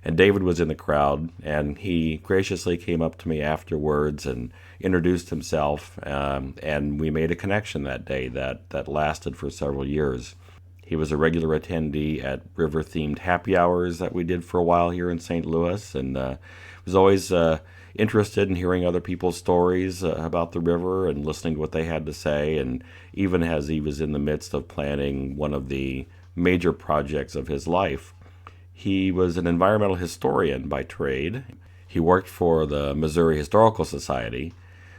And David was in the crowd, and he graciously came up to me afterwards and introduced himself, and we made a connection that day that lasted for several years. He was a regular attendee at river-themed happy hours that we did for a while here in St. Louis, and was always interested in hearing other people's stories about the river and listening to what they had to say. And even as he was in the midst of planning one of the major projects of his life, he was an environmental historian by trade. He worked for the Missouri Historical Society,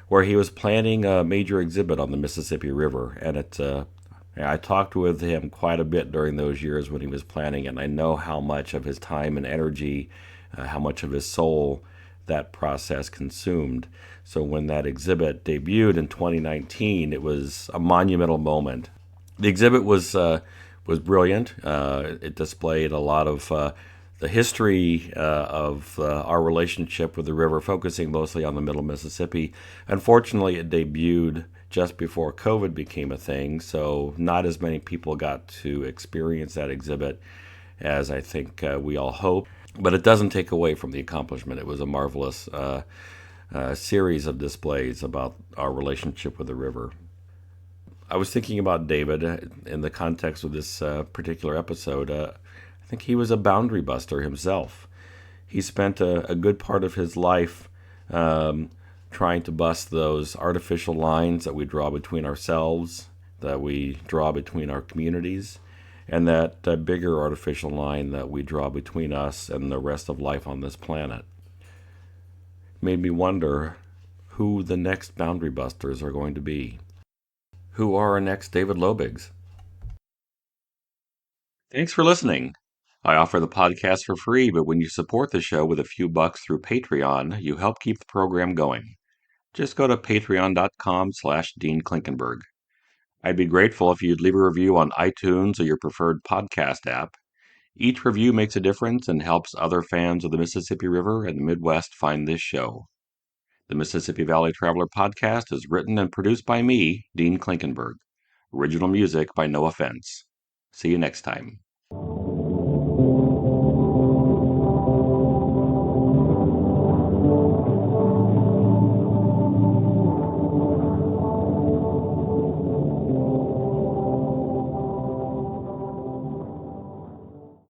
where he was planning a major exhibit on the Mississippi River. And I talked with him quite a bit during those years when he was planning it, and I know how much of his time and energy, how much of his soul that process consumed. So when that exhibit debuted in 2019, it was a monumental moment. The exhibit was brilliant. It displayed a lot of the history of our relationship with the river, focusing mostly on the Middle Mississippi. Unfortunately, it debuted just before COVID became a thing, so not as many people got to experience that exhibit as I think we all hoped. But it doesn't take away from the accomplishment. It was a marvelous series of displays about our relationship with the river. I was thinking about David in the context of this particular episode. I think he was a boundary buster himself. He spent a good part of his life um, trying to bust those artificial lines that we draw between ourselves, that we draw between our communities, and that bigger artificial line that we draw between us and the rest of life on this planet. Made me wonder who the next boundary busters are going to be. Who are our next David Lobbigs? Thanks for listening. I offer the podcast for free, but when you support the show with a few bucks through Patreon, you help keep the program going. Just go to patreon.com/Dean Klinkenberg. I'd be grateful if you'd leave a review on iTunes or your preferred podcast app. Each review makes a difference and helps other fans of the Mississippi River and the Midwest find this show. The Mississippi Valley Traveler podcast is written and produced by me, Dean Klinkenberg. Original music by No Offense. See you next time.